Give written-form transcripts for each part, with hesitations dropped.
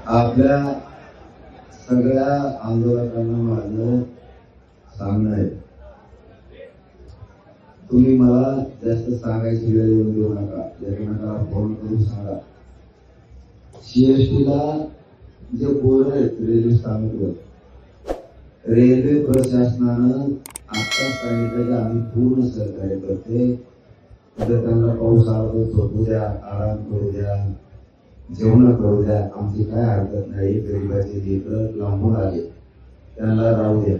आपल्या सगळ्या आंदोलकांना माझं सांगणं आहे, तुम्ही मला जास्त सांगायची वेळ येऊन देऊ नका. एकमेकाला फोन करून सांगा. सीएसटीला जे बोर्ड आहेत रेल्वे स्थानकावर, रेल्वे प्रशासनानं आता सांगितलं की आम्ही पूर्ण सहकार्य करते. जर त्यांना पाऊस आला तर झोपू द्या, आराम करू द्या, जेवण करू द्या, आमची काय हरकत नाही. गरीबाचे लेकरं लांबून आले, त्यांना राहू द्या.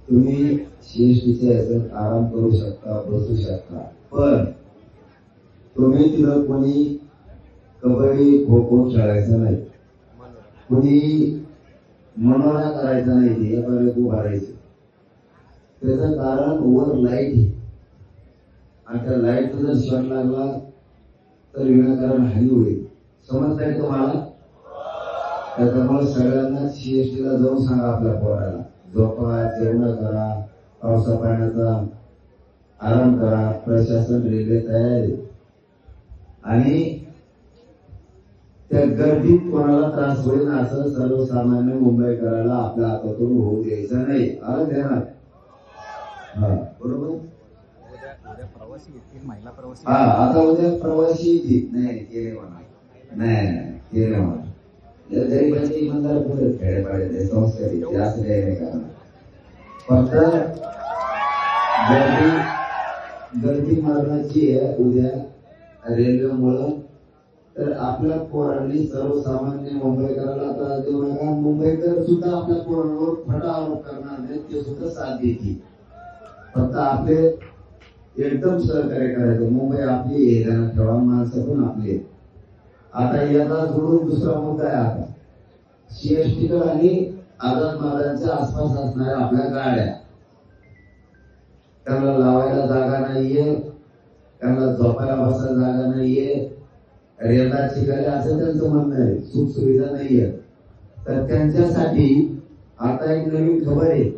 तुम्ही सीएसटीच्या याच्यात आराम करू शकता, बसू शकता, पण तुम्ही तिथं कोणी कबड्डी खो खो खेळायचं नाही, कोणी मनोरा करायचा नाही, एका उभा राहायचं. त्याचं कारण वर लाईट आहे आणि त्या लाईटचा जर शॉट लागला तर विनाकारण हानी होईल. समजताय तुम्हाला? त्याच्यामुळे सगळ्यांना सीएसटीला जाऊन सांगा, आपल्या पोराला झोपा, जेवण करा, पावसा पाण्याचा आराम करा. प्रशासन रेल्वे तयार आहे आणि त्या गर्दीत कोणाला त्रास होईल असं सर्वसामान्य मुंबईकराला आपल्या हातातून होऊ द्यायचं नाही. आलं ध्यानात? हा, बरोबर. हा, आता उद्या प्रवासी येतील. नाही केले म्हणा, नाही केले म्हणा. गरीबाचे इमानदार पुढे खेळे पाहिजे, संस्कारी असं काही नाही करणार. फक्त गर्दी मारण्याची आहे उद्या रेल्वेमुळं. तर आपल्या पोरांनी सर्वसामान्य मुंबईकराला त्रास देऊ नका. मुंबईकर सुद्धा आपल्या पोरांवर फटा आरोप करणार नाही, ते सुद्धा साथ देतील. फक्त आपले एकदम सहकार्य करायचं. मुंबई आपली हे ध्यानात ठेवा, माणसं पण आपली. आता याचा जोडून दुसरा मुद्दा आहे. आता सीएसटीकर आणि आझाद मैदानाच्या आसपास असणाऱ्या आपल्या गाड्या, त्यांना लावायला जागा नाहीये, त्यांना झोपायला बसायला जागा नाहीये, रेल्वे शिकायला असं त्यांचं म्हणणं आहे, सुख सुविधा नाहीये. तर त्यांच्यासाठी आता एक नवीन खबर आहे.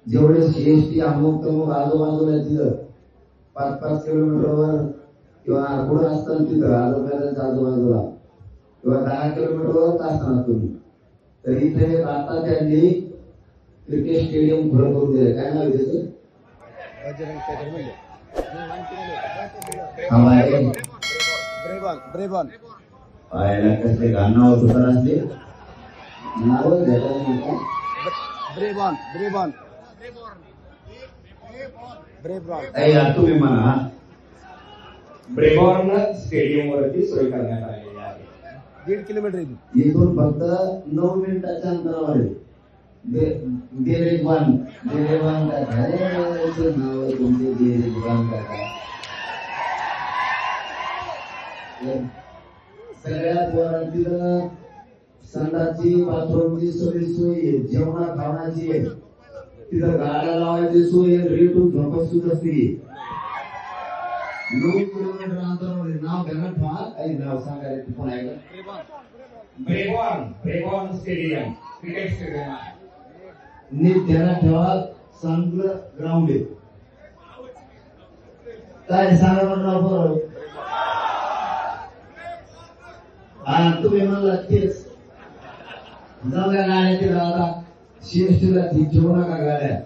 जेवढे सीएसटी अमुक तमुक आजूबाजूला तिथं 5-5 किलोमीटरवर किंवा पुढे असताना तिथं आजूबाजूच्या आजूबाजूला किंवा 10 किलोमीटरवर असताना तुम्ही, तर इथे आता त्यांनी क्रिकेट स्टेडियम खुलं करून दिलं. काय नाव त्याचं? पाहायला कसले गाणं होतं असले नाव घ्यायला नाही का? तुम्ही म्हणा ब्रेबॉर्न स्टेडियम वरती सोय करण्यात आलेली आहे. 1.5 किलोमीटर इथून फक्त 9 मिनिटाच्या अंतरावर आहे. देरेबान नाव आहे तुमचे, देरेबान काका. सगळ्या पोरांतील संडासची, बाथरूमची सगळी सोय आहे, जेवणा खावण्याची आहे, तिथं गाड्या लावायची सोय आहे, रेटून झोपत सुद्धा असते. 9 किलोमीटर अंतरावर नाव घ्यायला ठेवा. काही नाव सांगायला पण आहे का? ब्रेबॉर्न स्टेडियम क्रिकेट स्टेडियम आहे. नीट ध्यानात ठेवा, चांगलं ग्राउंड आहे. काय सांगा म्हणणार बरोबर? हा, तुम्ही म्हणला तेच. जाऊ द्या गाड्या तिला. आता सीएसटीला ठेवू नका गाड्या.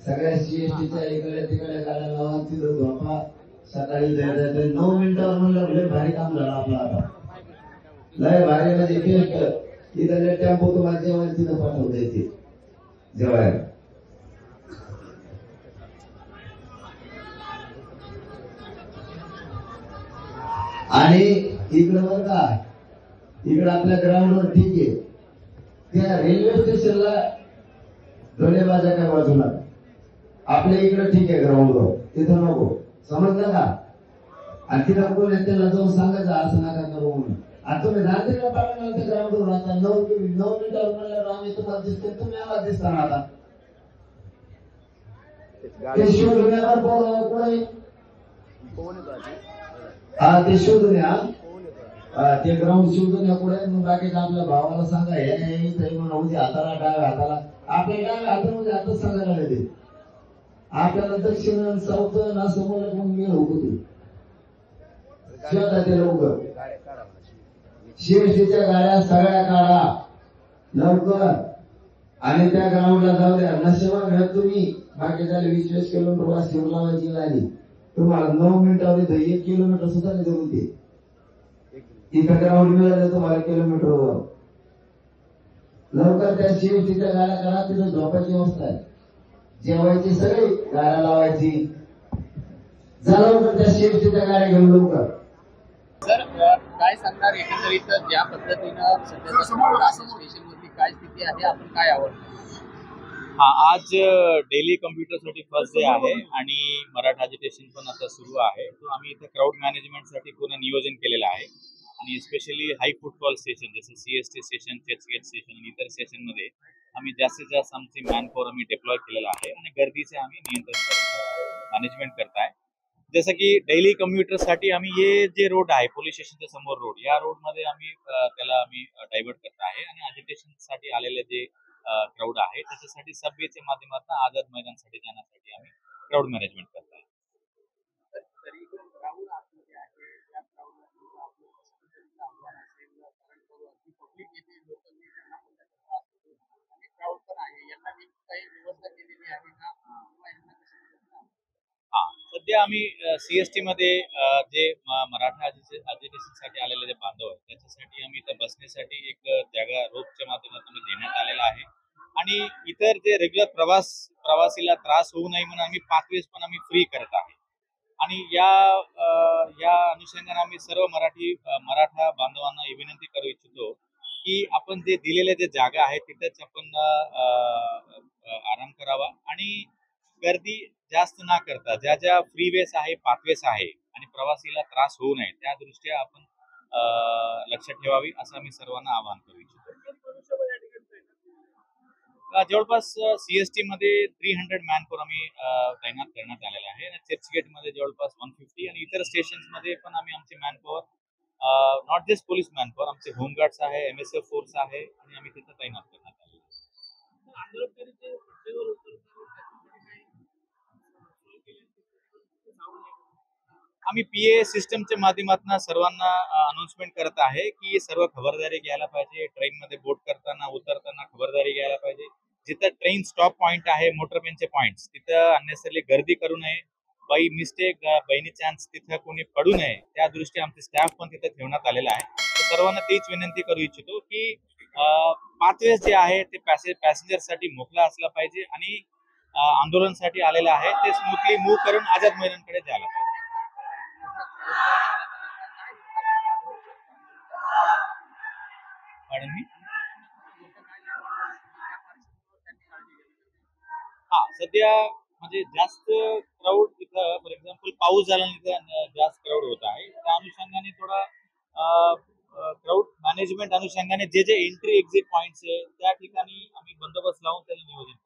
सगळ्या सीएसटीच्या इकडे तिकडे गाड्या लावा, तिथं झोपा. सकाळी जायचं 9 मिनिटावर म्हणलं लय भारी काम झालं आपलं. आता लय भारी म्हणजे बेस्ट. इथं टेम्पो तुम्हाला जेवायला तिथं पाठवता येते जेवायला. आणि इकडं बरं का, इकडं आपल्या ग्राउंडवर ठीक आहे. त्या रेल्वे स्टेशनला धोलेबाजाच्या बाजूला आपल्या इकडं ठीक आहे, ग्राउंडवर तिथं नको. समजलं का? आणि तिथं कोण त्याला जाऊन सांगायचं असं नका करू म्हणून. आता तुम्ही रात्रीला पाठवणार त्या ग्राउंडवर. आता 9 मिनिटावर म्हणल्यावर आम्ही तुम्हाला दिसते, तुम्ही आम्हाला दिसताना. आता ते शिवधुन्यावर कोण हा ते शिवधुन्या, ते ग्राउंड शिवधुन्या पुढे. मग बाकीच्या आपल्या भावाला सांगा हे म्हणून हाताला डाव्या हाताला, आपल्या डाव्या हातामध्ये हातच सांगायला लागले. आपल्याला दक्षिण साऊथ ना समोर मग मी होतो ते शोधा ते लवकर. सीएसटीच्या गाड्या सगळ्या काढा लवकर आणि त्या ग्राउंडला जाऊ द्या. नसेवा मिळत तुम्ही बाकीच्या 20-20 किलोमीटर शिवलावाची झाली तुम्हाला 9 मिनिटामध्ये 1 किलोमीटर सुद्धा नाही जमून ते इथं ग्राउंड मिळालं तुम्हाला किलोमीटरवर. लवकर त्या सीएसटीच्या गाड्या करा. तिथं झोपायची व्यवस्था आहे, जेवायची सगळी गाड्या लावायची. जा लवकर त्या सीएसटीच्या गाड्या घेऊन लवकर. सर काय सांगणार एकंदरीत ज्या पद्धतीनं सध्याच्या स्टेशनवरती काय स्थिती आहे, आपण काय आवडतं? आज डेली कम्प्युटरसाठी फर्स्ट डे आहे आणि मराठा अजिटेशन पण आता सुरू आहे. तो आम्ही इथे क्राऊड मॅनेजमेंटसाठी पूर्ण नियोजन केलेलं आहे आणि स्पेशली हाय फुटफॉल स्टेशन जसं सीएसटी स्टेशन, चर्चगेट स्टेशन आणि इतर स्टेशनमध्ये आम्ही जास्तीत जास्त आमची मॅनपॉवर आम्ही डिप्लॉय केलेला आहे आणि गर्दीचे आम्ही नियंत्रण मॅनेजमेंट करताय. जसं की डेली कम्प्युटरसाठी आम्ही हे जे रोड आहे पोलीस स्टेशनच्या समोर रोड, या रोडमध्ये आम्ही त्याला आम्ही डायव्हर्ट करत आहे आणि अजिटेशनसाठी आलेले जे क्राऊड आहे त्याच्यासाठी सबवेच्या माध्यमातून आझाद मैदानसाठी जाण्यासाठी आम्ही क्राऊड मॅनेजमेंट करत आहे. सध्या आम्ही सीएसटी मध्ये जे मराठा अजिटेशनसाठी आलेले जे बांधव आहेत त्याच्यासाठी आम्ही इथं बसण्यासाठी एक जागा रोपच्या माध्यमातून देण्यात आलेला आहे आणि इतर जे रेग्युलर प्रवासीला त्रास होऊ नये म्हणून आम्ही पाथवेज पण आम्ही फ्री करत आहे. आणि या अनुषंगाने आम्ही सर्व मराठा बांधवांना ही विनंती करू इच्छितो की आपण जे दिलेले जे जागा आहे तिथेच आपण आराम करावा आणि गर्दी जास्त न करता ज्या ज्या फ्रीवेस आहे, पाथवेस आहे आणि प्रवासीला त्रास होऊ नये त्या दृष्ट्या आपण लक्षात ठेवावी असं आम्ही सर्वांना आवाहन करू इच्छितो. जवळपास सीएसटी मध्ये 300 मॅनपॉवर आम्ही तैनात करण्यात आलेला आहे आणि चर्चगेट मध्ये जवळपास 150 आणि इतर स्टेशन्स मध्ये पण आम्ही आमचे manpower not just police manpower आमचे होमगार्ड्स आहे, एमएसएफ फोर्स आहे आणि आम्ही तिथं तैनात करण्यात आलेला आहे. आम्ही पीए सिस्टमच्या माध्यमातून सर्वांना अनाउन्समेंट करत आहे की सर्व खबरदारी घ्यायला पाहिजे. ट्रेनमध्ये बोर्ड करताना उतरताना खबरदारी घ्यायला पाहिजे. जिथं ट्रेन स्टॉप पॉइंट आहे, मोटरपेनचे पॉइंट्स तिथं अननेसरली गर्दी करू नये. बाई मिस्टेक बाईनी चान्स तिथं कोणी पडू नये त्या दृष्टी आमचे स्टाफ पण तिथं ठेवण्यात आलेला आहे. तर सर्वांना तीच विनंती करू इच्छितो की पाथवेज जे आहे ते पॅसेंजरसाठी मोकळा असला पाहिजे आणि आंदोलनासाठी आलेला आहे ते स्मूथली मूव्ह करून आझाद मैदानकडे जायला पाहिजे. सध्या म्हणजे जास्त क्राऊड इथं फॉर एक्झाम्पल पाऊस झाल्यानंतर जास्त क्राऊड होत आहे. त्या अनुषंगाने थोडा क्राऊड मॅनेजमेंट अनुषंगाने जे एंट्री एक्झिट पॉइंट्स आहे त्या ठिकाणी आम्ही बंदोबस्त लावून त्याला नियोजन